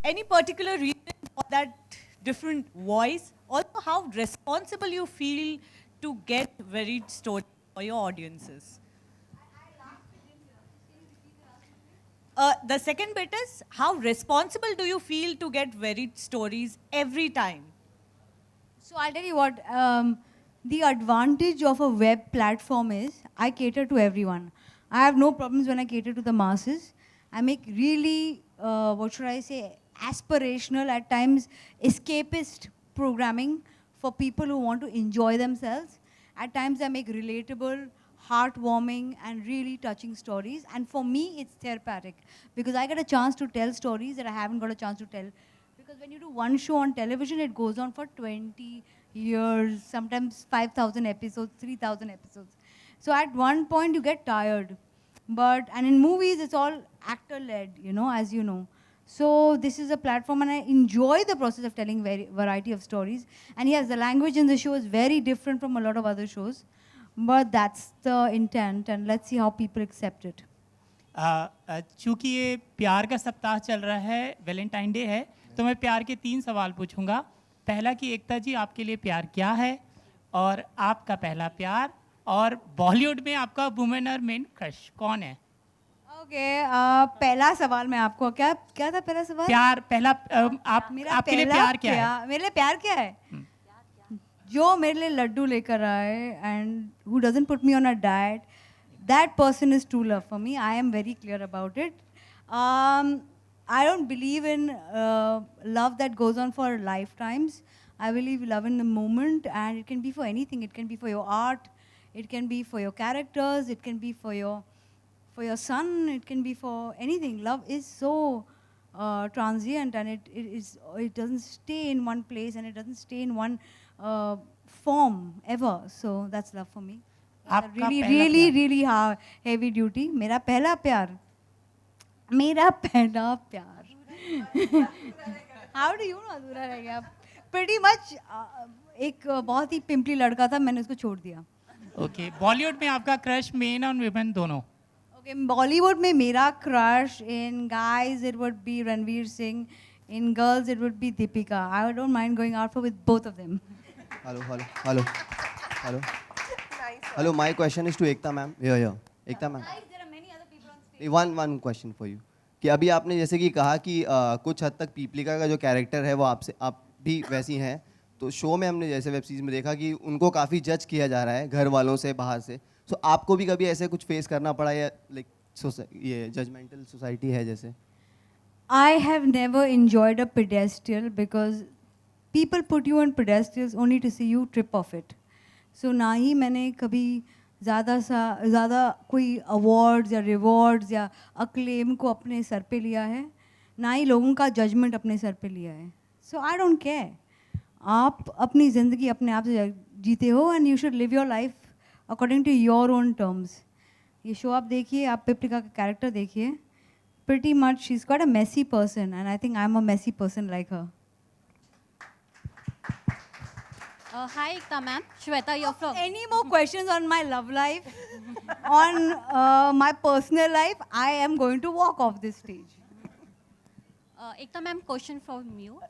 Any particular reason for that different voice? Also, how responsible you feel to get varied stories for your audiences? The second bit is, how responsible do you feel to get varied stories every time? So I'll tell you what, the advantage of a web platform is I cater to everyone. I have no problems when I cater to the masses. I make really, what should I say, aspirational, at times escapist programming for people who want to enjoy themselves. At times I make relatable, heartwarming, and really touching stories. And for me, it's therapeutic because I get a chance to tell stories that I haven't got a chance to tell. Because when you do one show on television, it goes on for 20 years, sometimes 5,000 episodes, 3,000 episodes. So at one point, you get tired. And in movies, it's all actor-led, as you know. So this is a platform, and I enjoy the process of telling variety of stories. And yes, the language in the show is very different from a lot of other shows. But that's the intent, and let's see how people accept it. चूँकि ये प्यार का सप्ताह चल रहा है, Valentine day है, तो मैं प्यार के 3 सवाल पूछूंगा। पहला कि एकता जी, आपके लिए प्यार क्या है, और आपका पहला प्यार, और बॉलीवुड में आपका वुमेन और मेन क्रश कौन है? ओके, पहला सवाल मैं आपको क्या क्या था पहला सवाल? प्यार पहला, आपके लिए प्यार क्या है? मेरे लिए प्यार क्या है? जो मेरे लिए लड्डू लेकर आए and who doesn't put me on a diet, that person is true love for me. I am very clear about it. I don't believe in love that goes on for lifetimes. I believe love in the moment, and it can be for anything. It can be for your art, it can be for your characters, it can be for your son, it can be for anything. Love is so transient, and it doesn't stay in one place, and it doesn't stay in one form ever. So that's love for me. really heavy duty. मेरा पहला प्यार How do you know अधूरा रह गया? Pretty much एक बहुत ही pimply लड़का था, मैंने उसको छोड़ दिया. ओके, बॉलीवुड में आपका क्रश मेन और वुमेन दोनों? ओके, बॉलीवुड में मेरा crush, in guys it would be Ranveer Singh, in girls it would be Deepika. I don't mind going out for with both of them. Hello, my question is to Ekta ma'am. Here. Ekta ma'am. Guys, there are many other people on stage. One question for you. कि अभी आपने जैसे कि कहा कि कुछ हद तक पीपलिका का जो कैरेक्टर है वो आप भी वैसी हैं, तो शो में हमने जैसे वेब सीरीज में देखा कि उनको काफ़ी जज किया जा रहा है घर वालों से, बाहर से. सो आपको भी कभी ऐसे कुछ फेस करना पड़ा, या लाइक ये जजमेंटल सोसाइटी है जैसे? I have never enjoyed a pedestal because people put you on pedestals only to see you trip off it. So ना ही मैंने कभी ज़्यादा कोई अवार्ड्स या रिवॉर्ड्स या अक्लेम को अपने सर पे लिया है, ना ही लोगों का जजमेंट अपने सर पे लिया है. So I don't care. आप अपनी ज़िंदगी अपने आप से जीते हो, and you should live your life according to your own terms. ये शो आप देखिए, आप पिपलिका का कैरेक्टर देखिए. Pretty much she's got a messy person, and I think I'm a messy person like her. Hi Ekta ma'am, Shweta here from. Any more questions on my love life, on my personal life, I am going to walk off this stage. Ekta ma'am, question from you.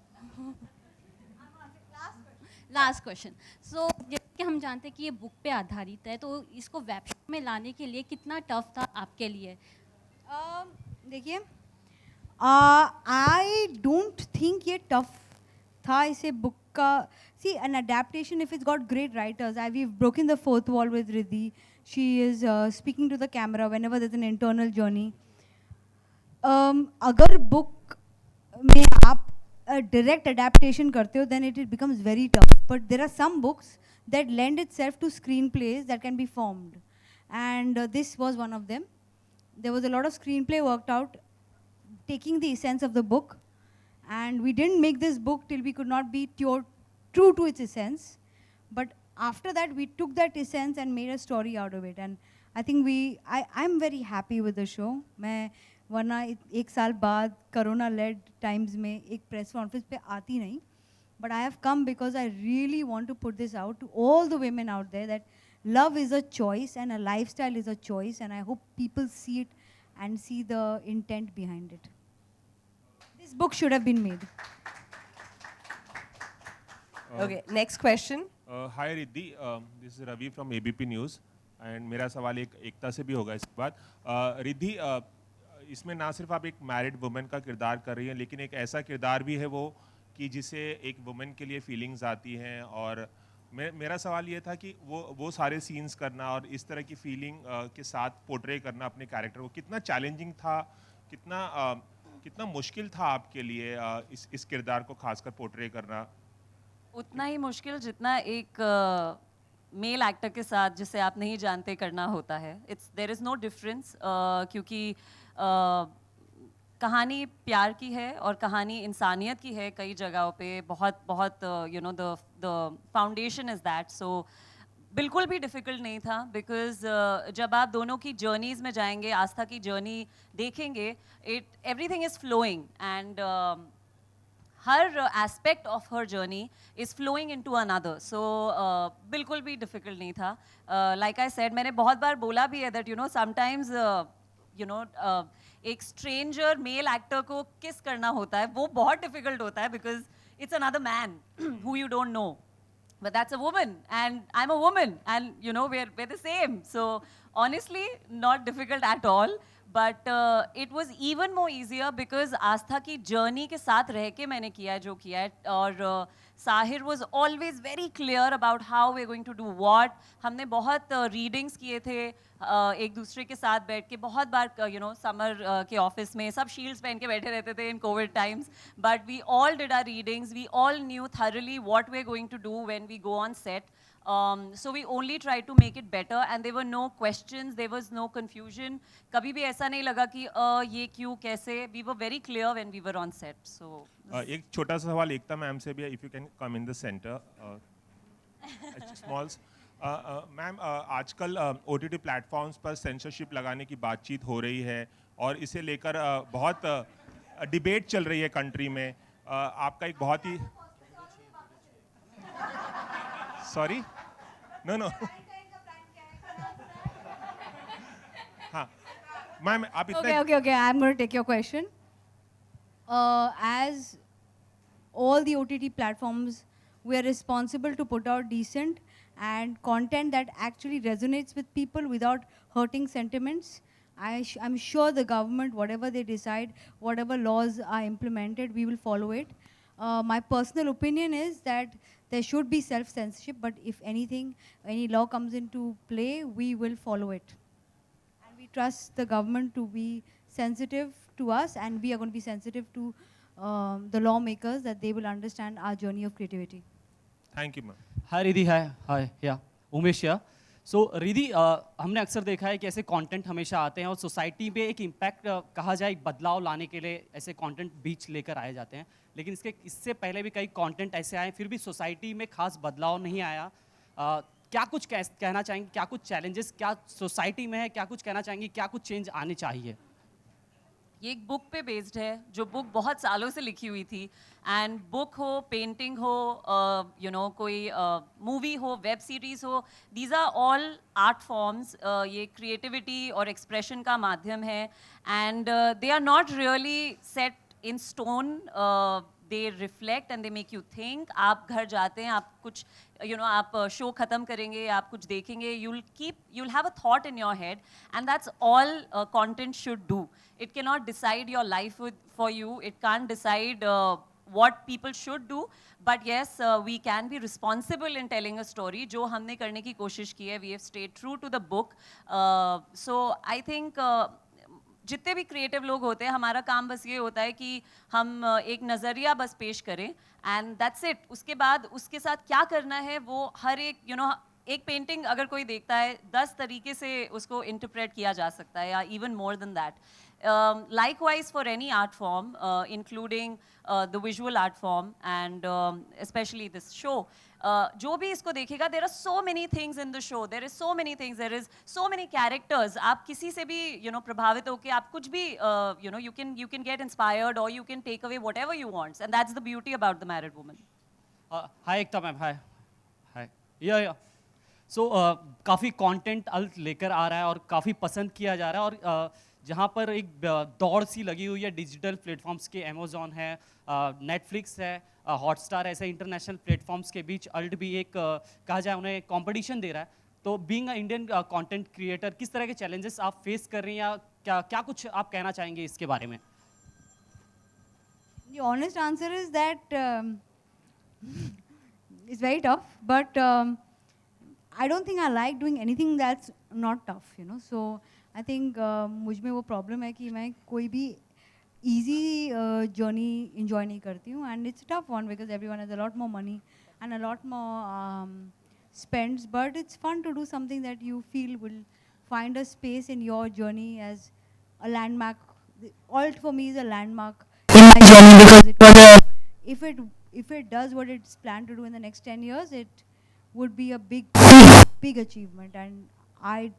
Last question. So जैसे कि हम जानते हैं कि ये book पे आधारित है, तो इसको वेब में लाने के लिए कितना टफ था आपके लिए? देखिए, आई डोंट थिंक ये टफ था इसे बुक का. सी, N adaptation if it's got great writers. I weave broken the fourth wall with Riddhi. She is speaking to the camera when ever there is an internal journey. अगर book में आप direct adaptation करते हो, then it becomes very tough. But there are some books that lend itself to screenplays that can be formed, and this was one of them. There was a lot of screenplay worked out, taking the essence of the book, and we didn't make this book till we could not be true to its essence. But after that, we took that essence and made a story out of it, and I think I'm very happy with the show. मैं वरना एक साल बाद corona lead times में एक press conference पे आती नहीं. But I have come because I really want to put this out to all the women out there that love is a choice and a lifestyle is a choice, and I hope people see it and see the intent behind it. This book should have been made. Okay, next question. Hi Riddhi, this is Ravi from ABP news and मेरा सवाल एकता से भी होगा इसके बाद। रिद्धि, इसमें ना सिर्फ आप एक मैरिड वुमेन का किरदार कर रही हैं, लेकिन एक ऐसा किरदार भी है वो कि जिसे एक वुमेन के लिए फीलिंग्स आती हैं, और मेरा सवाल ये था कि वो सारे सीन्स करना और इस तरह की फीलिंग के साथ पोर्ट्रे करना अपने कैरेक्टर को कितना चैलेंजिंग था, कितना मुश्किल था आपके लिए इस किरदार को खासकर पोर्ट्रे करना? उतना ही मुश्किल जितना एक मेल एक्टर के साथ जिसे आप नहीं जानते करना होता है। देयर इज़ नो डिफरेंस, क्योंकि कहानी प्यार की है और कहानी इंसानियत की है कई जगहों पे। बहुत बहुत you know the foundation is that. So बिल्कुल भी डिफ़िकल्ट नहीं था, बिकॉज जब आप दोनों की जर्नीज़ में जाएंगे, आस्था की जर्नी देखेंगे, everything is flowing and her aspect of her journey is flowing into another. So बिल्कुल भी डिफ़िकल्ट नहीं था। लाइक आई सेड, मैंने बहुत बार बोला भी है that you know sometimes you know एक स्ट्रेंजर मेल एक्टर को किस करना होता है वो बहुत डिफ़िकल्ट होता है, because it's another man who you don't know, but that's a woman and I'm a woman and you know we're the same. So honestly not difficult at all, but it was even more easier because आस्था की journey के साथ रह के मैंने किया है जो किया है, और Sahir was always very clear about how we're going to do what. हमने बहुत readings किए थे एक दूसरे के साथ बैठ के, बहुत बार यू नो समर के ऑफिस में सब शील्ड्स पहन के बैठे रहते थे in COVID times, but we all did our readings, we all knew thoroughly what we are going to do when we go on set. So we only try to make it better and there were no questions, there was no confusion. कभी भी ऐसा नहीं लगा कि ये क्यों कैसे. We were very clear when we were on set. So एक छोटा सा सवाल एकता मैम से भी है, if you can come in the centre. Smalls ma'am, आजकल OTT प्लेटफॉर्म्स पर सेंसरशिप लगाने की बातचीत हो रही है और इसे लेकर बहुत डिबेट चल रही है कंट्री में. आपका एक बहुत ही सॉरी नो हाँ मैम, आप इतना Okay. I'm going to take your question. As all the OTT platforms, we are responsible to put out decent and content that actually resonates with people without hurting sentiments. I'm sure the government, whatever they decide, whatever laws are implemented, we will follow it. My personal opinion is that there should be self-censorship, but if anything, any law comes into play, we will follow it. And we trust the government to be sensitive to us, and we are going to be sensitive to the lawmakers, that they will understand our journey of creativity. Thank you ma'am. Hi Riddhi, hi yeah Umesh या. सो रिधि, हमने अक्सर देखा है कि ऐसे content हमेशा आते हैं और सोसाइटी पे एक इम्पैक्ट कहा जाए, एक बदलाव लाने के लिए ऐसे कंटेंट बीच लेकर आए जाते हैं, लेकिन इससे पहले भी कई कंटेंट ऐसे आए फिर भी सोसाइटी में खास बदलाव नहीं आया. क्या कुछ कहना चाहेंगे, क्या कुछ चैलेंजेस क्या सोसाइटी में है, क्या कुछ कहना चाहेंगे, क्या कुछ चेंज आने चाहिए? ये एक बुक पे बेस्ड है, जो बुक बहुत सालों से लिखी हुई थी. एंड बुक हो, पेंटिंग हो, यू नो कोई मूवी हो, वेब सीरीज हो, these are all art forms. ये क्रिएटिविटी और एक्सप्रेशन का माध्यम है, and they are not really set in stone. They reflect and they make you think. आप घर जाते हैं, आप कुछ you know आप शो ख़त्म करेंगे, आप कुछ देखेंगे, you'll have a thought in your head, and that's all content should do. It cannot decide your life for you. It can't decide what people should do, but yes, we can be responsible in telling a story. जो हमने करने की कोशिश की है, we have stayed true to the book. So I think जितने भी creative लोग होते हैं, हमारा काम बस ये होता है कि हम एक नज़रिया बस पेश करें, एंड दैट्स इट. उसके बाद उसके साथ क्या करना है वो हर एक यू नो एक पेंटिंग अगर कोई देखता है 10 तरीके से उसको इंटरप्रेट किया जा सकता है, या even more than that. Likewise for any art form, including the visual art form and especially this show. जो भी इसको देखेगा, there are so many things in the show. There is so many things. There is so many characters. आप किसी से भी you know प्रभावित होके आप कुछ भी you know you can get inspired or you can take away whatever you want, and that's the beauty about the Married Woman. Hi Ekta ma'am, hi yeah. So काफ़ी कंटेंट लेकर आ रहा है और काफ़ी पसंद किया जा रहा है, और जहाँ पर एक दौड़ सी लगी हुई है डिजिटल प्लेटफॉर्म्स के, अमेजोन है, नेटफ्लिक्स है, हॉटस्टार, ऐसे इंटरनेशनल प्लेटफॉर्म्स के बीच अल्ट भी एक कहा जाए उन्हें कंपटीशन दे रहा है। तो being a Indian content creator, किस तरह के चैलेंजेस आप फेस कर रही हैं, या क्या क्या कुछ आप कहना चाहेंगे इसके बारे में? The honest answer is that it's very tough, but I don't think I like doing anything that's not tough, you know. So I think मुझ में वो problem है कि मैं कोई भी easy journey enjoy नहीं करती हूँ, and it's a tough one because everyone has a lot more money and a lot more spends, but it's fun to do something that you feel will find a space in your journey as a landmark. Alt for me is a landmark in my journey because it was a, if it does what it's planned to do in the next 10 years, it would be a big achievement, and I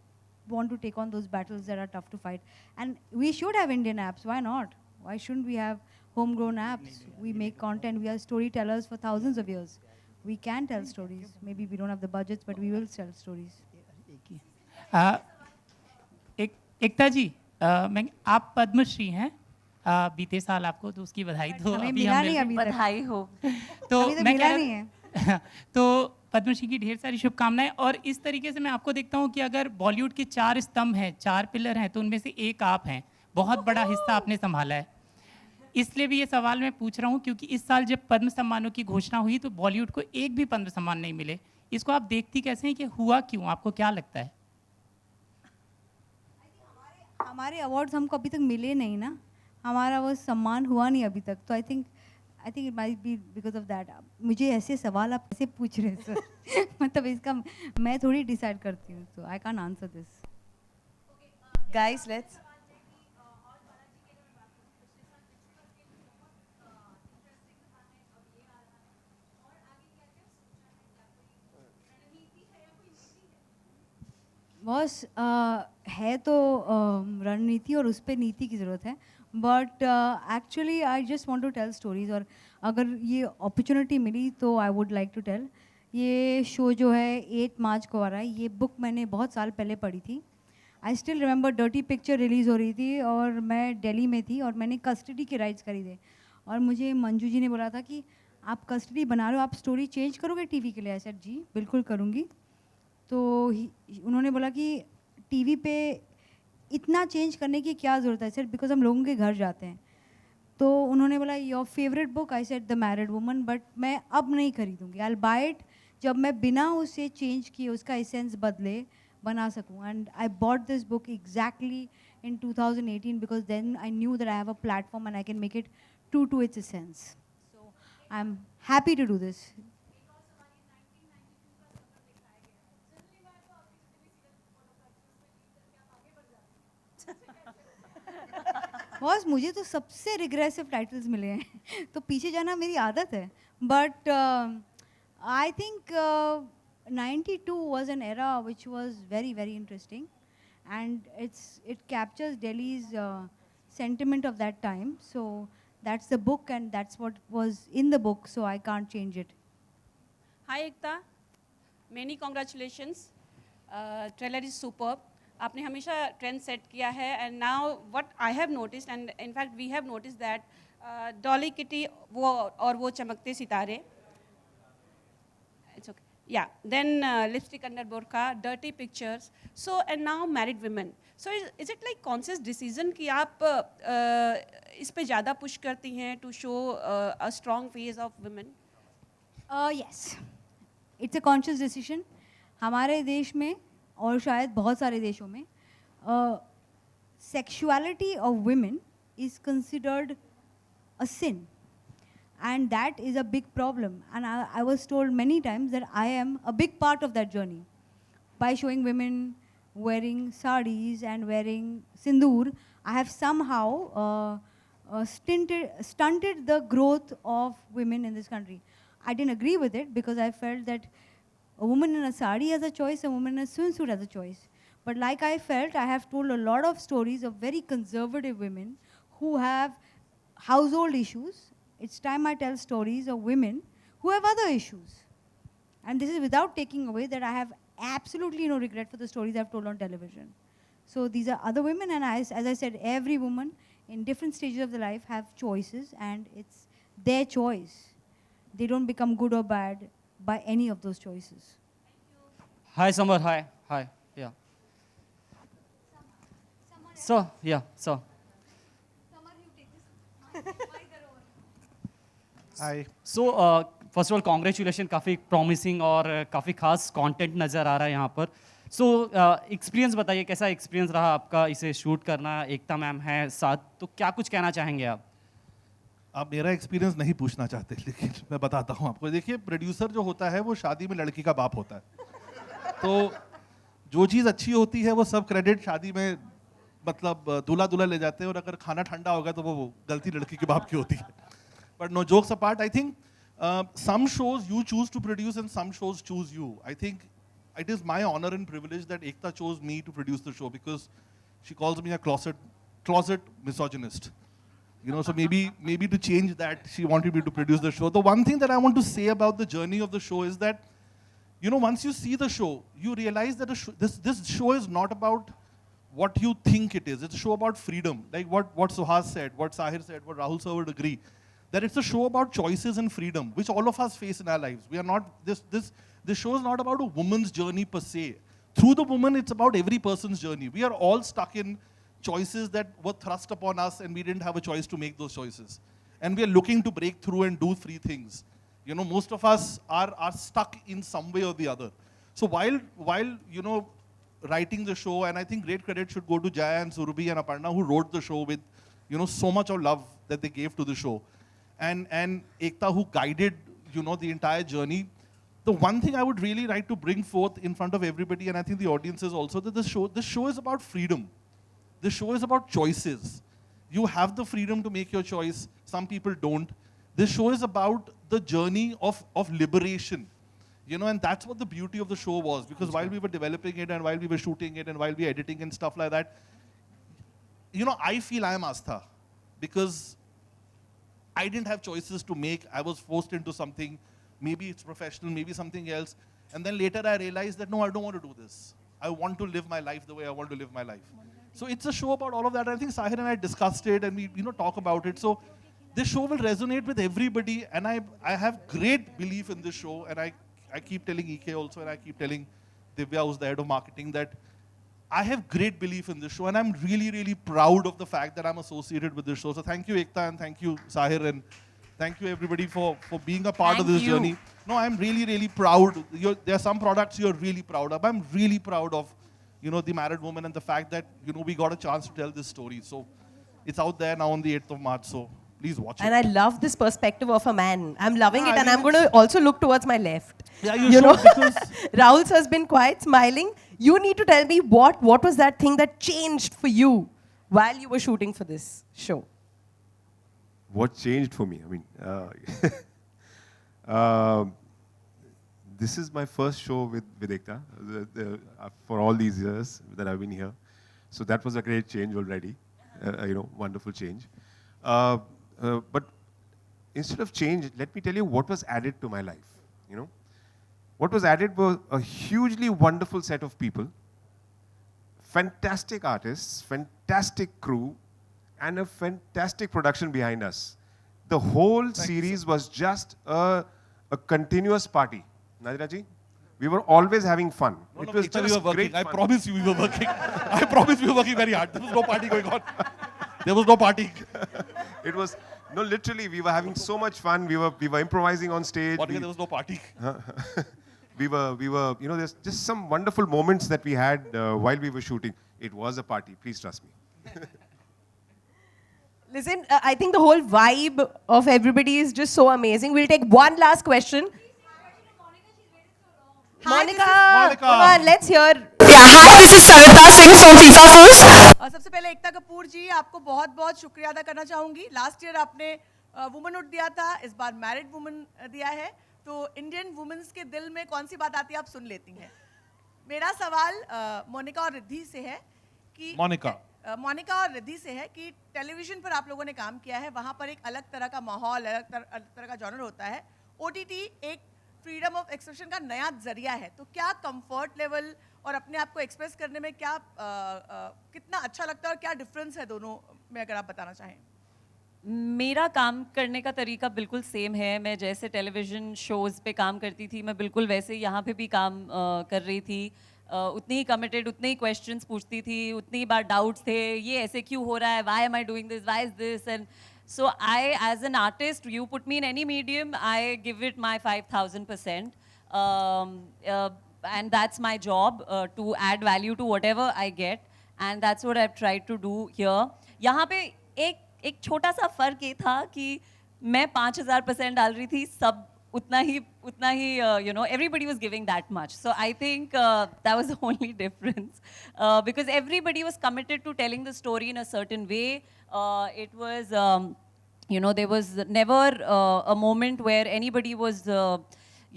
want to take on those battles that are tough to fight. And we should have Indian apps. Why not? Why shouldn't we have homegrown apps? We make content. We are storytellers for thousands of years. We can tell stories. Maybe we don't have the budgets, but we will tell stories. एकता जी, आप पद्मश्री हैं बीते साल, आपको तो उसकी बधाई दो। हमें मिला नहीं अभी तक। बधाई हो। तो अभी तो मैं मिला कह नहीं रहा है। तो पद्मश्री की ढेर सारी शुभकामनाएं। और इस तरीके से मैं आपको देखता हूं कि अगर बॉलीवुड के 4 स्तंभ हैं, 4 पिलर हैं, तो उनमें से एक आप हैं। बहुत बड़ा हिस्सा आपने संभाला है। इसलिए भी ये सवाल मैं पूछ रहा हूँ क्योंकि इस साल जब पद्म सम्मानों की घोषणा हुई तो बॉलीवुड को एक भी पद्म सम्मान नहीं मिले। इसको आप देखती कैसे हैं कि हुआ क्यों? आपको क्या लगता है? हमारे अवार्ड्स हमको अभी तक मिले नहीं ना, हमारा वो सम्मान हुआ नहीं अभी तक, तो I think it might be because of that. मुझे ऐसे सवाल आप कैसे पूछ रहे हैं सर? मतलब इसका मैं थोड़ी डिसाइड करती हूँ, तो I can answer this. Guys, let's. Boss है तो रणनीति और उस पर नीति की ज़रूरत है, but actually I just want to tell stories, और अगर ये अपॉर्चुनिटी मिली तो I would like to tell. ये शो जो है 8 मार्च को आ रहा है। ये बुक मैंने बहुत साल पहले पढ़ी थी। I still remember dirty picture release हो रही थी और मैं दिल्ली में थी और मैंने कस्टडी के राइट्स खरीदे, और मुझे मंजू जी ने बोला था कि आप कस्टडी बना रहे हो, आप स्टोरी चेंज करोगे टीवी के लिए? आई सेड जी बिल्कुल करूँगी। तो उन्होंने बोला कि टीवी पे इतना चेंज करने की क्या ज़रूरत है सर, बिकॉज हम लोगों के घर जाते हैं। तो उन्होंने बोला your favourite book, I said the married woman, but मैं अब नहीं खरीदूँगी, आई बाय इट जब मैं बिना उसे चेंज किए उसका एसेंस बदले बना सकूँ। And I bought this book exactly in 2018 because then I knew that I have a platform and I can make it true to its essence. So I am happy to do this. Boss मुझे तो सबसे regressive titles मिले हैं तो पीछे जाना मेरी आदत है, but I think 92 was an era which was very very interesting, and it captures Delhi's sentiment of that time. So that's the book and that's what was in the book, so I can't change it. Hi Ekta, many congratulations. Trailer is superb. आपने हमेशा trend set किया है, and now what I have noticed and in fact we have noticed that Dolly Kitty Woh Aur Woh Chamakte Sitare, it's okay yeah, then Lipstick Under Burkha, Dirty Pictures, so and now Married Woman. So is it like conscious decision कि आप इस पे ज़्यादा push करती हैं to show a strong face of women? Yes, it's a conscious decision. हमारे देश में और शायद बहुत सारे देशों में sexuality of women is considered a sin, and that is a big problem, and I was told many times that I am a big part of that journey. By showing women wearing sarees and wearing sindoor, I have somehow stunted the growth of women in this country. I didn't agree with it because I felt that a woman in a sari has a choice, a woman in a swimsuit has a choice. But like I felt, I have told a lot of stories of very conservative women who have household issues. It's time I tell stories of women who have other issues. And this is without taking away that I have absolutely no regret for the stories I've told on television. So these are other women, and as I said, every woman in different stages of their life have choices, and it's their choice. They don't become good or bad by any of those choices. Hi, Samar. Hi. Yeah. So, yeah, so. Hi. So, first of all, congratulations. काफ़ी promising और काफ़ी खास content नज़र आ रहा है यहाँ पर. So, experience बताइए कैसा experience रहा आपका इसे shoot करना. एकता मैम है साथ, तो क्या कुछ कहना चाहेंगे आप? आप मेरा एक्सपीरियंस नहीं पूछना चाहते, लेकिन मैं बताता हूँ आपको. देखिए, प्रोड्यूसर जो होता है वो शादी में लड़की का बाप होता है. तो जो चीज़ अच्छी होती है वो सब क्रेडिट शादी में मतलब दूल्हा दूल्हा ले जाते हैं, और अगर खाना ठंडा होगा तो वो गलती लड़की के बाप की होती है. But no jokes apart, I think some shows you choose to produce and some shows choose you. I think it is my honor and privilege that Ekta chose me to produce the show, because she calls me a closet misogynist. You know, so maybe to change that, she wanted me to produce the show. The one thing that I want to say about the journey of the show is that, you know, once you see the show, you realize that this show is not about what you think it is. It's a show about freedom. Like what Suhas said, what Sahir said, what Rahul sir would agree. That it's a show about choices and freedom, which all of us face in our lives. We are not, this show is not about a woman's journey per se. Through the woman, it's about every person's journey. We are all stuck in choices that were thrust upon us, and we didn't have a choice to make those choices. And we are looking to break through and do free things. You know, most of us are stuck in some way or the other. So while you know, writing the show, and I think great credit should go to Jaya and Surabhi and Aparna, who wrote the show with, you know, so much of love that they gave to the show. And Ekta, who guided, you know, the entire journey. The one thing I would really like to bring forth in front of everybody, and I think the audiences also, that this show is about freedom. This show is about choices. You have the freedom to make your choice. Some people don't. This show is about the journey of liberation. You know, and that's what the beauty of the show was. Because while we were developing it, and while we were shooting it, and while we were editing and stuff like that, you know, I feel I am Astha. Because I didn't have choices to make. I was forced into something. Maybe it's professional, maybe something else. And then later I realized that, no, I don't want to do this. I want to live my life the way I want to live my life. So it's a show about all of that. I think Sahir and I discussed it, and we, you know, talk about it. So this show will resonate with everybody, and I have great belief in this show. And I keep telling EK also, and I keep telling Divya, who's the head of marketing, that I have great belief in this show, and I'm really, really proud of the fact that I'm associated with this show. So thank you, Ekta, and thank you, Sahir, and thank you, everybody, for being a part of this journey. No, I'm really, really proud. There are some products you're really proud of. I'm really proud of, you know, The Married Woman, and the fact that, you know, we got a chance to tell this story. So it's out there now on the 8th of March, so please watch it. And I love this perspective of a man. I'm loving it, and I'm going to also look towards my left. Yeah, you know, should, because Rahul sir has been quiet, smiling. You need to tell me what was that thing that changed for you while you were shooting for this show? What changed for me? I mean, this is my first show with Ekta for all these years that I've been here. So that was a great change already, you know, wonderful change. But instead of change, let me tell you what was added to my life, you know. What was added was a hugely wonderful set of people, fantastic artists, fantastic crew, and a fantastic production behind us. The whole series was just a continuous party. Nadira ji, we were always having fun. No, it was Ekta, just we were working. great I fun. promise you we were working. I promise we were working very hard. There was no party going on. There was no party. It was, no, literally, we were having so much fun. We were improvising on stage. There was no party. We were, you know, there's just some wonderful moments that we had while we were shooting. It was a party, please trust me. Listen, I think the whole vibe of everybody is just so amazing. We'll take one last question. Monica, come on, let's hear. Hi, this is Savita Singh from FIFA First. सबसे पहले एकता कपूर जी, आपको बहुत बहुत शुक्रिया अदा करना चाहूँगी. Last year आपने वुमनहुड दिया था, इस बार मैरिड वुमन दिया है. तो इंडियन वुमेन्स के दिल में कौन सी बात आती है, आप सुन लेती हैं. मेरा सवाल मोनिका और रिद्धि से है कि मोनिका और रिद्धि से है कि टेलीविजन पर आप लोगों ने काम किया है, वहाँ पर एक अलग तरह का माहौल, अलग तरह का जॉनर होता है. OTT एक फ्रीडम ऑफ एक्सप्रेशन का नया जरिया है, तो क्या कंफर्ट लेवल और अपने आप को एक्सप्रेस करने में क्या कितना अच्छा लगता है और क्या डिफरेंस है दोनों में, अगर आप बताना चाहें? मेरा काम करने का तरीका बिल्कुल सेम है। मैं जैसे टेलीविज़न शोज़ पे काम करती थी, मैं बिल्कुल वैसे ही यहाँ पे भी काम कर रही थी। उतनी ही कमिटेड, उतने ही क्वेश्चंस पूछती थी, उतनी ही बार डाउट्स थे, ये ऐसे क्यों हो रहा है, why am I doing this, why is this, and so I as an artist, you put me in any medium, I give it my 5000%. And that's my job, to add value to whatever I get, and that's what I've tried to do here. यहाँ पे एक छोटा सा फर्क ये था कि मैं 5000% डाल रही थी, सब उतना ही you know, everybody was giving that much. So I think that was the only difference, because everybody was committed to telling the story in a certain way. It was you know, there was never a moment where anybody was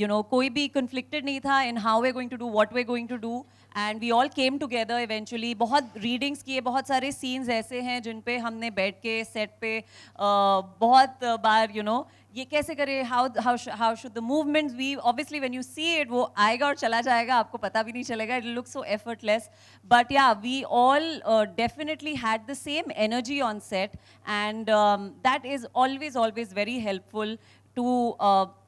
you know, कोई भी conflicted नहीं था in how we're going to do what we're going to do, and we all came together eventually. बहुत readings किए, बहुत सारे scenes ऐसे हैं जिन पे हमने बैठ के set पे बहुत बार, you know, ये कैसे करें, how should the movements be. Obviously when you see it, वो आएगा और चला जाएगा, आपको पता भी नहीं चलेगा, it looks so effortless. But yeah, we all definitely had the same energy on set, and that is always very helpful to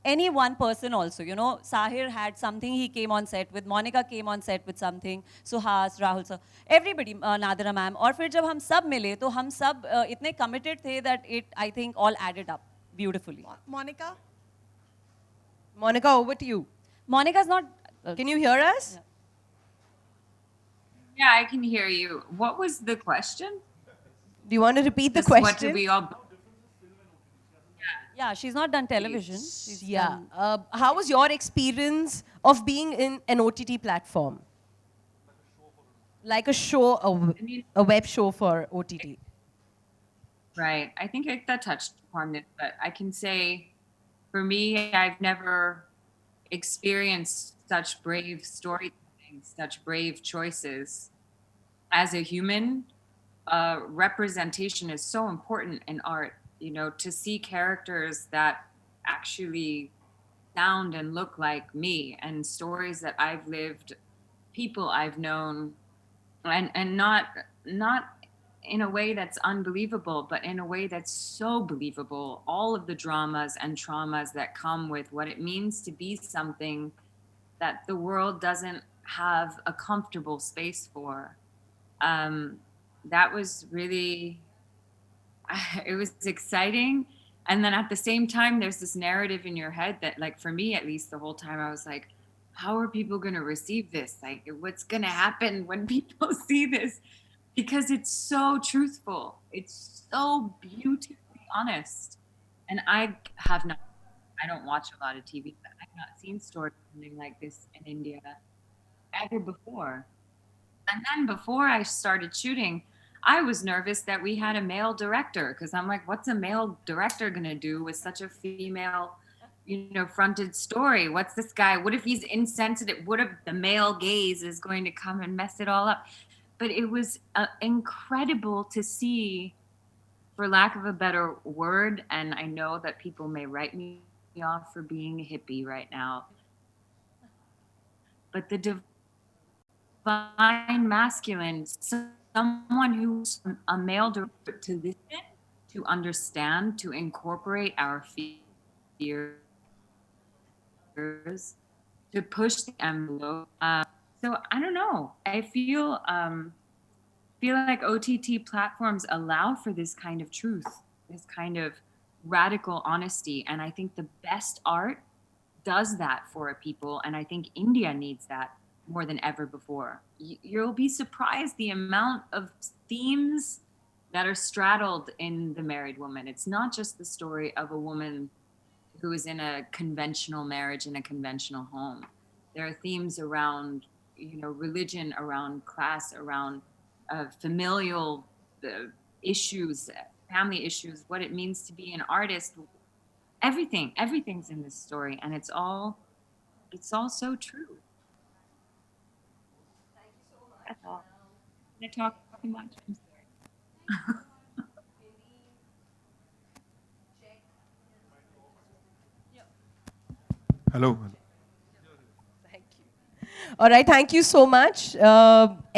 any one person also. You know, Sahir had something, he came on set with, Monica came on set with something, Suhas, Rahul sir, everybody, Nadira ma'am. और फिर जब हम सब मिले तो हम सब इतने committed थे that it, I think, all added up beautifully. Monica? Monica, over to you. Monica's not... Can you hear us? Yeah, I can hear you. What was the question? Do you want to repeat the Just question? What did we all... Yeah, she's not done television. She's Yeah. done... How was your experience of being in an OTT platform? Like a show, a web show for OTT. Right. I think Ekta touched upon it, but I can say, for me, I've never experienced such brave storytelling, such brave choices. As a human, representation is so important in art. You know, to see characters that actually sound and look like me, and stories that I've lived, people I've known, and not in a way that's unbelievable, but in a way that's so believable. All of the dramas and traumas that come with what it means to be something that the world doesn't have a comfortable space for. That was really, it was exciting. And then at the same time, there's this narrative in your head that, like, for me at least, the whole time I was like, how are people going to receive this? Like, what's going to happen when people see this? Because it's so truthful. It's so beautifully honest. And I don't watch a lot of TV, but I've not seen storytelling like this in India ever before. And then before I started shooting, I was nervous that we had a male director, because I'm like, what's a male director going to do with such a female, you know, fronted story? What's this guy? What if he's insensitive? What if the male gaze is going to come and mess it all up? But it was incredible to see, for lack of a better word, and I know that people may write me off for being a hippie right now, but the divine masculine, someone who's a male director, to listen, to understand, to incorporate our fears, to push the envelope. So I don't know. I feel like OTT platforms allow for this kind of truth, this kind of radical honesty, and I think the best art does that for people, and I think India needs that more than ever before. You'll be surprised the amount of themes that are straddled in The Married Woman. It's not just the story of a woman who is in a conventional marriage in a conventional home. There are themes around, you know, religion, around class, around familial issues, family issues, what it means to be an artist. Everything's in this story, and it's all so true. That's all. I talk too much. I'm sorry. Hello. All right, thank you so much.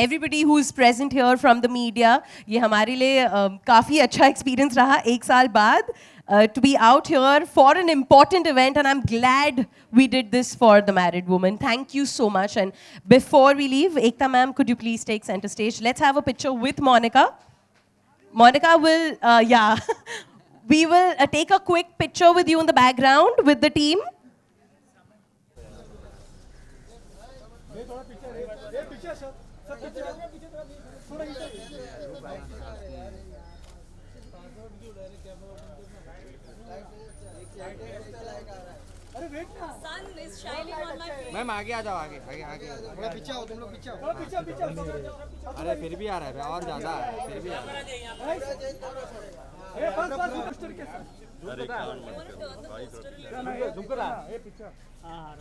Everybody who is present here from the media, ये हमारे लिए काफ़ी अच्छा experience रहा एक साल बाद to be out here for an important event, and I'm glad we did this for the married woman. Thank you so much. And before we leave, Ekta ma'am, could you please take center stage? Let's have a picture with Monica. Monica will, yeah, we will take a quick picture with you in the background with the team. Ma'am आगे आ जाओ, आगे आगे आगे थोड़ा पीछे आओ, तुम लोग पीछे आओ, पीछे पीछे। अरे फिर भी आ रहा है, और ज्यादा है, फिर भी आ रहा है।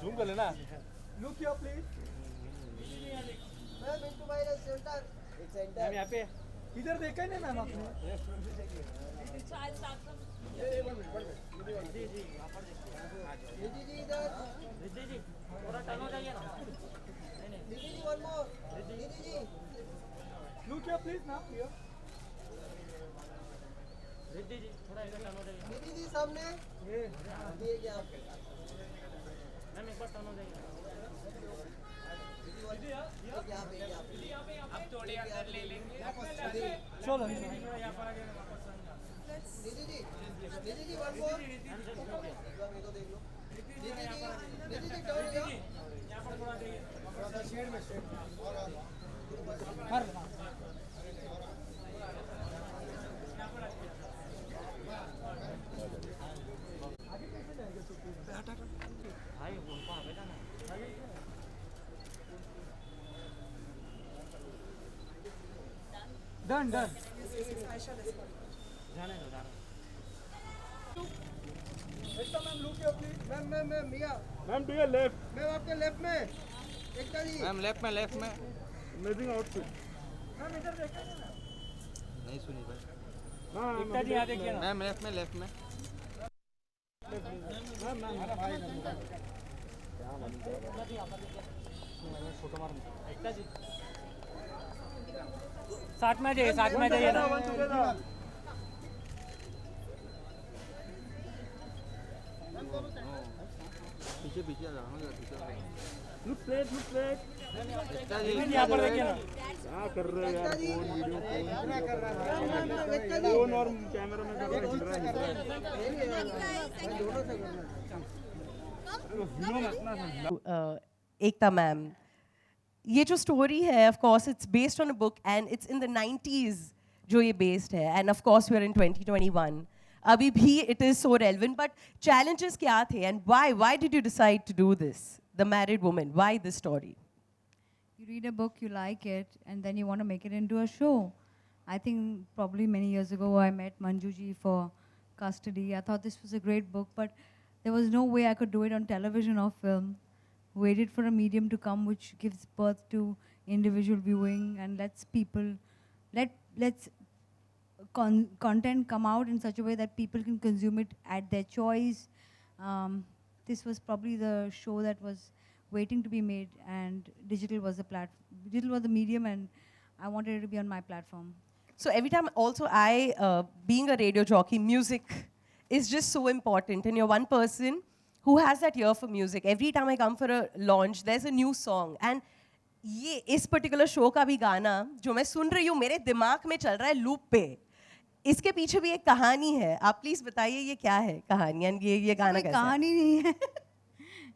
जूम कर लेना। Look here please. Ma'am into my centre, एक सेंटर। मैम यहाँ पे इधर देखा ही नहीं मैम आपने। जी इधर। जी थोड़ा टर्न हो जाइए ना। जी वन मोर। जी look here please now here. जी थोड़ा इधर टर्न हो जाइए। जी सामने। ये क्या आप? मैम एक बार टर्न हो जाइए। आप थोड़े अंदर ले लेंगे। चलो यहाँ पर आगे। जी वन मोर। मेरे को देख लो। जी टर्न यहाँ पर थोड़ा देखिए। शेड में शेड और हर डन डन जाने दो Ekta ma'am look here please. Ma'am मिया ma'am to your left. Ma'am आपके लेफ्ट में एकता जी। मैम लेफ्ट में अमेजिंग आउटफिट। मैम इधर देखिए ना। नहीं सुनी भाई। हां एकता जी यहां देखिए ना। मैम लेफ्ट में मैम मेरा भाई फोटो मार एकता जी साथ में जाइए ना। पीछे पीछे लुक स्ट्रेट यहाँ पर देखिए ना। क्या कर रहे हैं यार, फोन वीडियो फोन और कैमरा में कर रहे हैं। Ekta ma'am, ये जो story है, of course, it's based on a book and it's in the 90s जो ये based है, and of course we're in 2021. अभी भी it is so relevant, but challenges क्या थे and why did you decide to do this? The married woman, why this story? You read a book, you like it, and then you want to make it into a show. I think probably many years ago I met Manjuji for Custody. I thought this was a great book, but there was no way I could do it on television or film. Waited for a medium to come which gives birth to individual viewing and lets content come out in such a way that people can consume it at their choice. This was probably the show that was waiting to be made, and digital was the medium, and I wanted it to be on my platform. So every time also being a radio jockey, music is just so important, and you're one person who has that ear for music. Every time I come for a launch, there's a new song, and ये इस particular show का भी गाना जो मैं सुन रही हूँ मेरे दिमाग में चल रहा है loop पे. इसके पीछे भी एक कहानी है. आप प्लीज बताइए ये क्या है कहानी, and ये गाना कैसा है? कहानी नहीं है.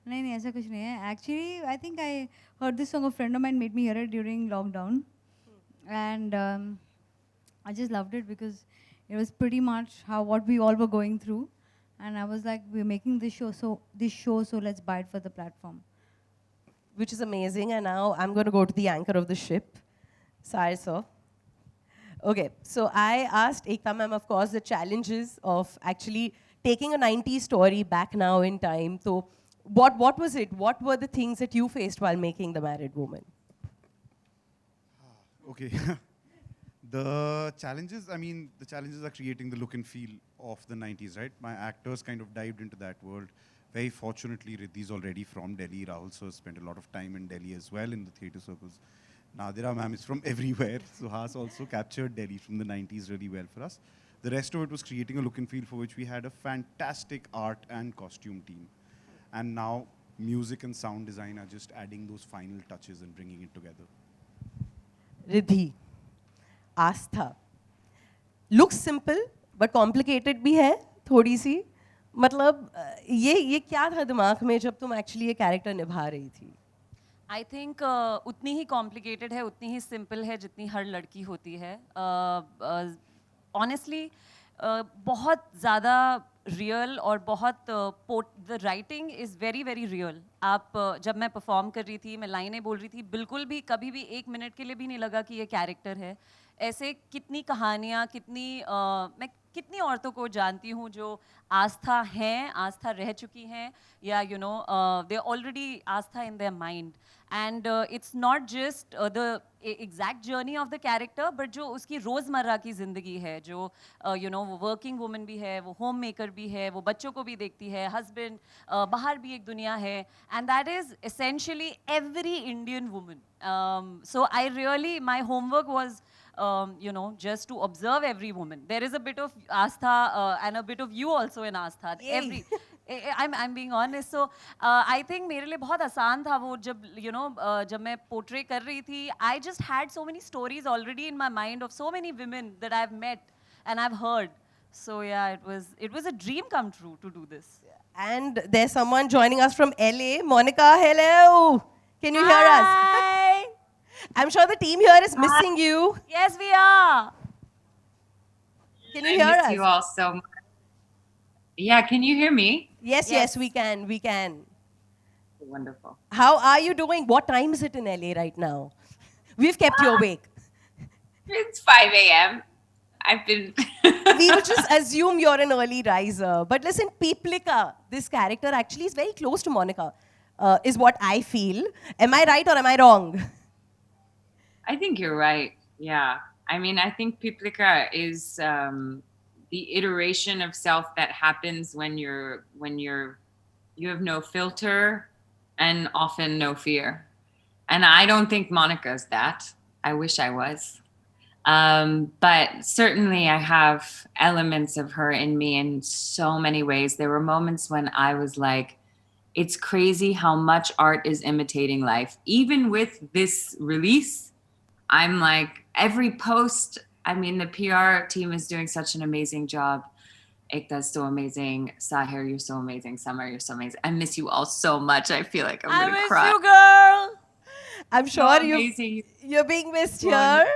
नहीं ऐसा कुछ नहीं है. Actually, I think I heard this song. A friend of mine made me hear it during lockdown, and I just loved it because it was pretty much what we all were going through. And I was like, we're making this show, so let's buy it for the platform. Which is amazing. And now I'm going to go to the anchor of the ship, Sire sir. Okay, so I asked Ekta ma'am, of course, the challenges of actually taking a 90s story back now in time. So what was it? What were the things that you faced while making The Married Woman? Okay. The challenges are creating the look and feel of the 90s, right? My actors kind of dived into that world. Very fortunately, Riddhi's already from Delhi. Rahul sir spent a lot of time in Delhi as well in the theatre circles. Nadira ma'am is from everywhere. Suhas also captured Delhi from the 90s really well for us. The rest of it was creating a look and feel for which we had a fantastic art and costume team. And now music and sound design are just adding those final touches and bringing it together. Riddhi, Aastha. Looks simple, but complicated भी है थोड़ी सी. मतलब ये क्या था दिमाग में जब तुम एक्चुअली ये कैरेक्टर निभा रही थी? आई थिंक उतनी ही कॉम्प्लिकेटेड है, उतनी ही सिंपल है जितनी हर लड़की होती है. ऑनेस्टली बहुत ज़्यादा रियल और बहुत the writing is very very real. आप जब मैं परफॉर्म कर रही थी, मैं लाइनें बोल रही थी, बिल्कुल भी कभी भी 1 मिनट के लिए भी नहीं लगा कि ये कैरेक्टर है. ऐसे कितनी कहानियाँ, मैं कितनी औरतों को जानती हूँ जो आस्था हैं, आस्था रह चुकी हैं, या you know they already Aastha in their mind. And it's not just the exact journey of the character, but जो उसकी रोज़मर्रा की ज़िंदगी है, जो यू नो वो वर्किंग वुमन भी है, वो होम मेकर भी है, वो बच्चों को भी देखती है, हस्बैंड, बाहर भी एक दुनिया है. And that is essentially every Indian woman. So I really, my homework was you know, just to observe every woman. There is a bit of Aastha and a bit of you also in Aastha. I'm being honest. So I think मेरे लिए बहुत आसान था वो जब you know जब मैं portray कर रही थी. I just had so many stories already in my mind of so many women that I've met and I've heard. So yeah, it was a dream come true to do this. And there's someone joining us from LA. Monica, hello. Can you hear us? Hi. I'm sure the team here is missing you. Yes, we are. Can you hear us? I miss you all so much. Yeah, can you hear me? Yes, we can. We can. Wonderful. How are you doing? What time is it in LA right now? We've kept you awake. It's 5 a.m. I've been... We will just assume you're an early riser. But listen, Peeplika, this character actually is very close to Monica, is what I feel. Am I right or am I wrong? I think you're right. Yeah. I mean, I think Peeplika is the iteration of self that happens when you have no filter and often no fear. And I don't think Monica's that. I wish I was. But certainly I have elements of her in me in so many ways. There were moments when I was like, it's crazy how much art is imitating life. Even with this release, I'm like, every post, I mean, the PR team is doing such an amazing job. Ekta's so amazing. Sahir, you're so amazing. Summer, you're so amazing. I miss you all so much. I feel like I'm going to cry. I miss you, girl. I'm sure you're being missed here.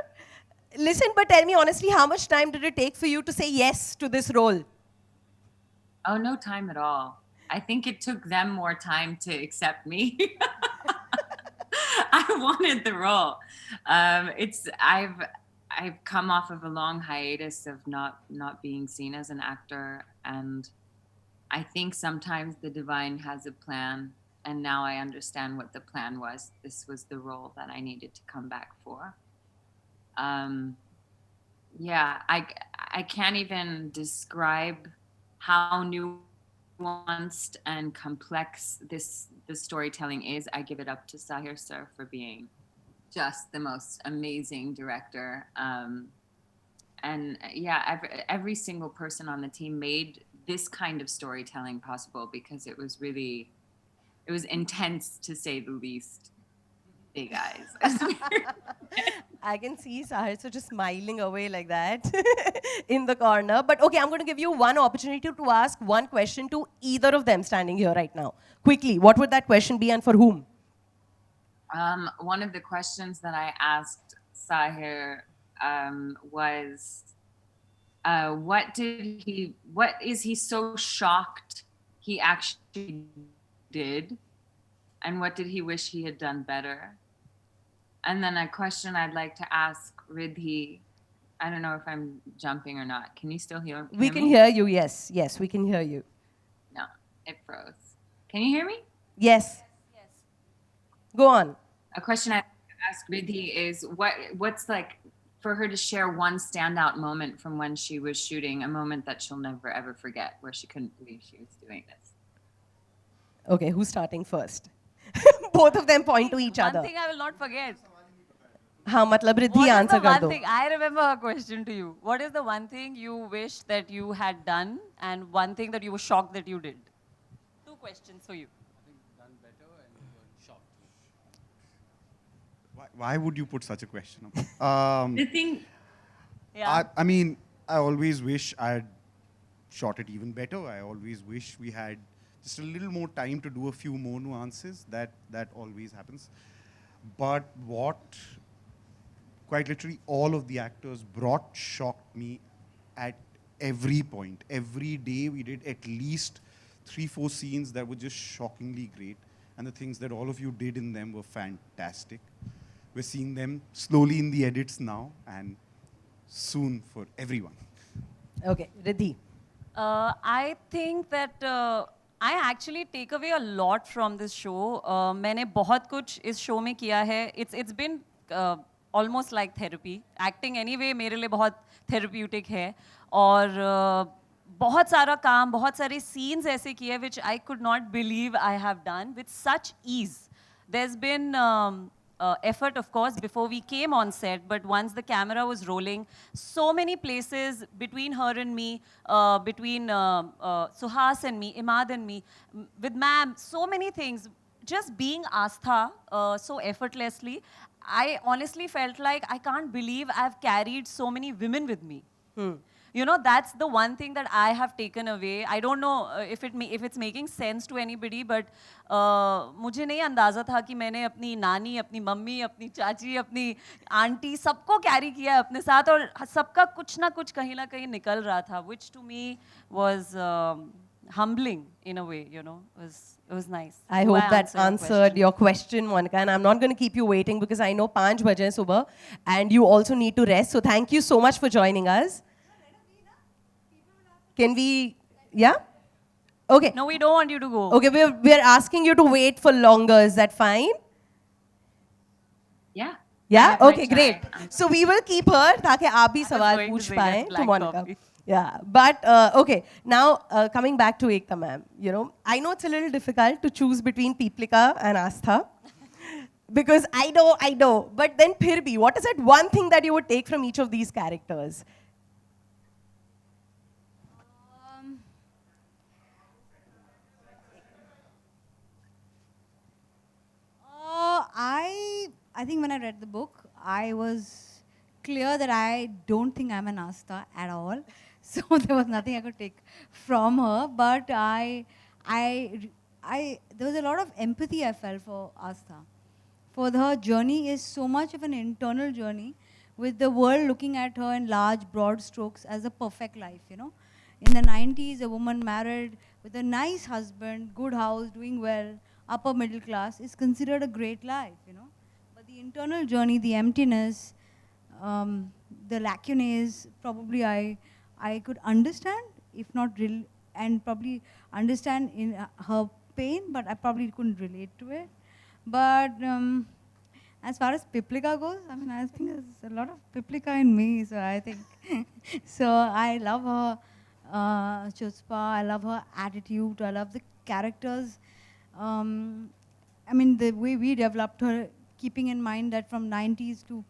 Listen, but tell me honestly, how much time did it take for you to say yes to this role? Oh, no time at all. I think it took them more time to accept me. I wanted the role. I've come off of a long hiatus of not being seen as an actor, and I think sometimes the divine has a plan, and now I understand what the plan was. This was the role that I needed to come back for. Yeah, I can't even describe how nuanced and complex the storytelling is. I give it up to Sahir sir for being just the most amazing director. And yeah, every single person on the team made this kind of storytelling possible, because it was intense to say the least. Hey guys. I can see Sahir so just smiling away like that in the corner. But okay, I'm going to give you one opportunity to ask one question to either of them standing here right now. Quickly, what would that question be and for whom? One of the questions that I asked Sahir was, what is he so shocked he actually did? And what did he wish he had done better? And then a question I'd like to ask Riddhi. I don't know if I'm jumping or not. Can you still hear me? We can hear you, yes. Yes, we can hear you. No, it froze. Can you hear me? Yes. Go on. A question I'd like to ask Riddhi is, what's like for her to share one standout moment from when she was shooting, a moment that she'll never ever forget, where she couldn't believe she was doing this? Okay, who's starting first? Both of them point to each One other. thing I will not forget. हाँ मतलब Riddhi What is answer the कर one दो. thing? I remember a question to you. What is the one thing you wish that you had done and one thing that you were shocked that you did? 2 questions for you. Why would you put such a question? The thing, Yeah. I mean, I always wish I had shot it even better. I always wish we had just a little more time to do a few more nuances. That always happens. But what quite literally all of the actors brought shocked me at every point. Every day we did at least 3-4 scenes that were just shockingly great. And the things that all of you did in them were fantastic. We're seeing them slowly in the edits now and soon for everyone. Okay, Riddhi. I think that I actually take away a lot from this show. मैंने बहुत कुछ इस show में किया है. It's been almost like therapy. Acting anyway मेरे लिए बहुत therapeutic है. और बहुत सारा काम, बहुत सारे scenes ऐसे किए which I could not believe I have done with such ease. There's been effort, of course, before we came on set, but once the camera was rolling, so many places between her and me, between Suhas and me, Imad and me, with ma'am, so many things. Just being Astha so effortlessly, I honestly felt like I can't believe I've carried so many women with me. You know, that's the one thing that I have taken away. I don't know if it's making sense to anybody, but मुझे नहीं अंदाज़ा था कि मैंने अपनी नानी, अपनी mummy, अपनी चाची, अपनी आंटी सबको कैरी किया है अपने साथ और सबका कुछ ना कुछ कहीं ना कहीं निकल रहा था, which to me was humbling in a way, you know. It was nice. I hope that answered your question, Monica. And I'm not going to keep you waiting because I know 5 baje hain subah and you also need to rest. So thank you so much for joining us. Can we, yeah? Okay. No, we don't want you to go. Okay, we're asking you to wait for longer. Is that fine? yeah. Yeah? I Okay, tried. great. So we will keep her ताकि आप भी सवाल going to पूछ say पाएं that to black Monica. coffee. Yeah, but okay. Now coming back to Ekta ma'am, you know, I know it's a little difficult to choose between Peeplika and Astha because I know. But then फिर भी, what is that one thing that you would take from each of these characters? I think when I read the book, I was clear that I don't think I'm an Astha at all. So there was nothing I could take from her. But there was a lot of empathy I felt for Astha. For her journey is so much of an internal journey, with the world looking at her in large, broad strokes as a perfect life, you know. In the 90s, a woman married with a nice husband, good house, doing well, upper middle class, is considered a great life, you know. But the internal journey, the emptiness, the lacunae, probably I could understand, if not real, and probably understand in her pain, but I probably couldn't relate to it. But as far as Peeplika goes, I mean, I think there's a lot of Peeplika in me, so I think. So I love her chutzpah, I love her attitude, I love the characters. I mean, the way we developed her, keeping in mind that from 90s to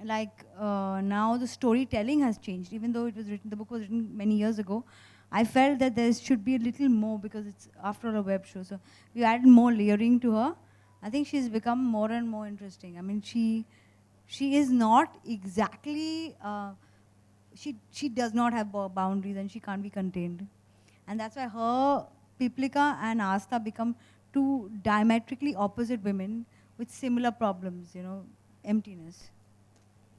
like now the storytelling has changed. Even though it was written, the book was written many years ago, I felt that there should be a little more because it's after all a web show. So we added more layering to her. I think she's become more and more interesting. I mean, she is not exactly, she does not have boundaries and she can't be contained. And that's why her, Peeplika and Astha become 2 diametrically opposite women with similar problems, you know, emptiness.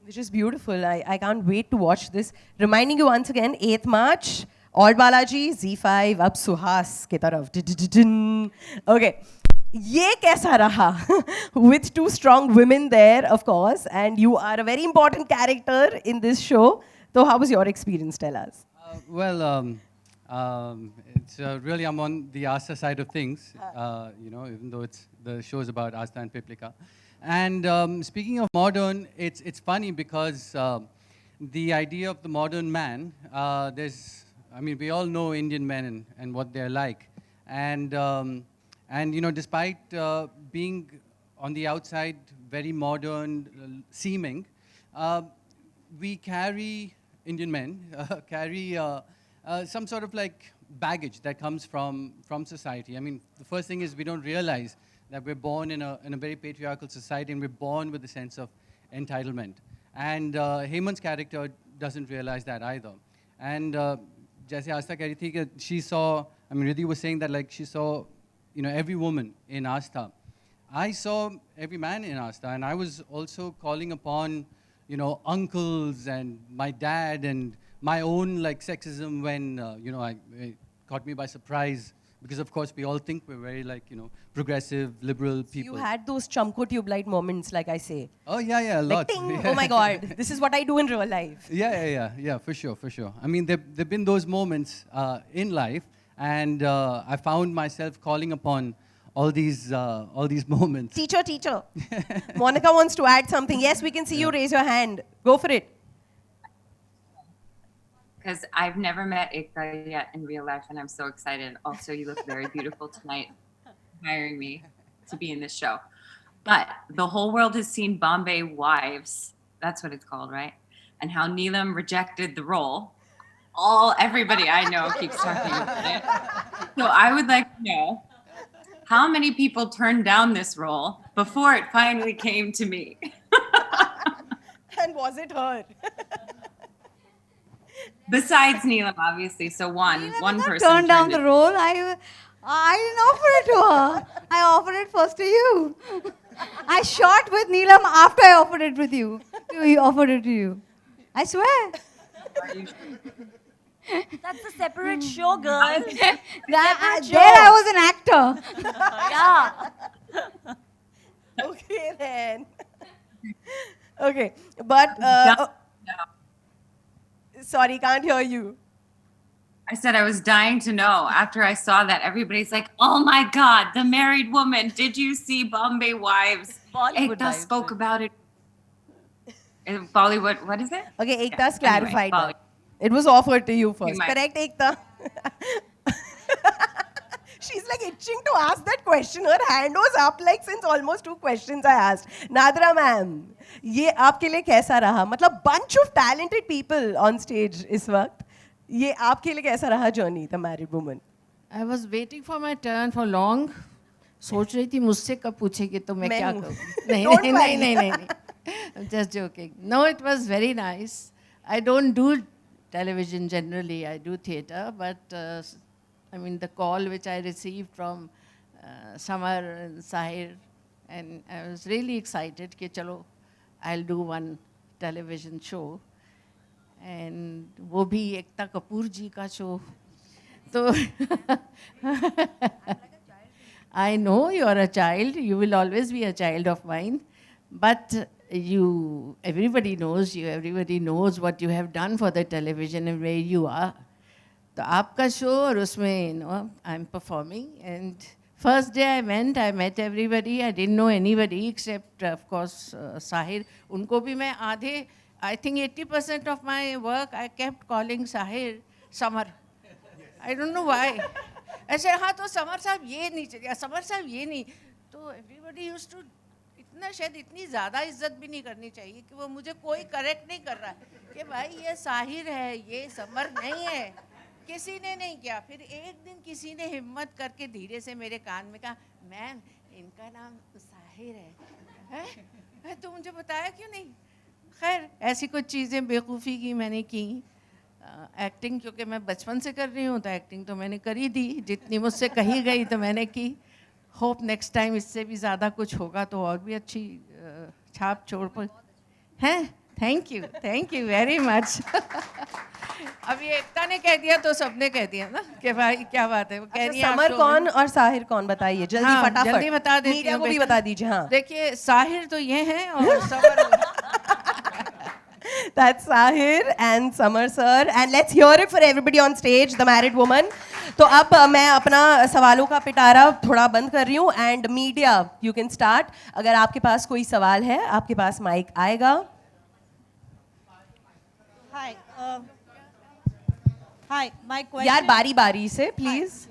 Which is beautiful. I can't wait to watch this. Reminding you once again, 8th March, All Balaji, Z5, अब सुहास की तरफ. Okay. ये कैसा रहा? With 2 strong women there, of course, and you are a very important character in this show. So how was your experience? Tell us. It's really, I'm on the Astha side of things, you know, even though the show is about Astha and Peeplika. And speaking of modern, it's funny because the idea of the modern man, I mean, we all know Indian men and what they're like. And you know, despite being on the outside very modern seeming, we carry, Indian men carry some sort of like baggage that comes from society. I mean, the first thing is we don't realize that we're born in a very patriarchal society, and we're born with a sense of entitlement. And Hemant's character doesn't realize that either. And जैसे आस्था कह रही थी कि she saw, I mean, Riddhi was saying that like she saw, you know, every woman in Astha. I saw every man in Astha, and I was also calling upon, you know, uncles and my dad and my own like sexism when, you know, it caught me by surprise. Because of course we all think we're very like, you know, progressive, liberal people. You had those Chamko tube light moments, like I say. Oh yeah, a lot. Like, ting, oh my God, this is what I do in real life. Yeah, for sure. I mean, there've been those moments in life, and I found myself calling upon all these moments. Teacher. Monica wants to add something. Yes, we can see you raise your hand. Go for it. Because I've never met Ekta yet in real life, and I'm so excited. Also, you look very beautiful tonight, hiring me to be in this show. But the whole world has seen Bombay Wives. That's what it's called, right? And how Neelam rejected the role. Everybody I know keeps talking about it. So I would like to know, how many people turned down this role before it finally came to me? And was it her? Besides Neelam, obviously. So one person turned down the it. role. I didn't offer it to her. I offered it first to you. I shot with Neelam after I offered it with you. He offered it to you. I swear. That's a separate show, girl. There I was an actor. Yeah. Okay then. Okay, but sorry, can't hear you. I said I was dying to know. After I saw that, everybody's like, "Oh my God, the married woman! Did you see Bombay Wives?" Ekta spoke about it. Bollywood, what is it? Okay, Yeah, Ekta's anyway, clarified Bollywood. that. It was offered to you first. You might- Correct, Ekta? She's like itching to ask that question. Her hand was up like since almost 2 questions I asked. Nadra ma'am, ये आपके लिए कैसा रहा? मतलब bunch of talented people on stage इस वक्त. ये आपके लिए कैसा रहा journey, The Married Woman? I was waiting for my turn for long. सोच रही थी मुझसे कब पूछेगी तो मैं क्या करूँ? नहीं. I'm just joking. No, it was very nice. I don't do television generally. I do theatre, but I mean the call which I received from Samar and Sahir, and I was really excited कि चलो I'll do one television show, and वो भी एकता कपूर जी का show. तो I know you are a child. You will always be a child of mine, but everybody knows you. Everybody knows what you have done for the television and where you are. तो आपका show और उसमें, you know, I'm performing, and first day I went, I met everybody. I didn't know anybody except, of course, Sahir. उनको भी मैं आधे, I think 80% of my work I kept calling Sahir Samar. I don't know why. ऐसे हाँ तो summer साहब ये नहीं चाहिए, समर साहब ये नहीं, तो everybody used to इतना शायद इतनी ज़्यादा इज्जत भी नहीं करनी चाहिए कि वो मुझे कोई करेक्ट नहीं कर रहा है कि भाई ये साहिर है, ये समर नहीं है, किसी ने नहीं किया. फिर एक दिन किसी ने हिम्मत करके धीरे से मेरे कान में कहा, मैम इनका नाम साहिर है, तो मुझे बताया क्यों नहीं. खैर ऐसी कुछ चीज़ें बेवकूफ़ी की मैंने की. एक्टिंग क्योंकि मैं बचपन से कर रही हूँ तो एक्टिंग तो मैंने करी दी, जितनी मुझसे कही गई तो मैंने की. होप नेक्स्ट टाइम इससे भी ज़्यादा कुछ होगा तो और भी अच्छी छाप छोड़ पर हैं. Thank you very much. अभी एकता ने कह दिया तो सबने कह दिया ना कि भाई क्या बात है. वो कह रही है समर कौन और साहिर कौन, बताइए जल्दी. हाँ, फटाफट जल्दी बता देती मीडिया हूँ को भी बेटा. बता दीजिए. हाँ, देखिए साहिर तो ये हैं और summer That's Sahir and Samar sir, and let's hear it for everybody on stage, The Married Woman. तो अब मैं अपना सवालों का पिटारा थोड़ा बंद कर रही हूँ, and media, you can start. अगर आपके पास कोई सवाल है, आपके पास माइक आएगा. Hi, my question. यार बारी बारी से, please.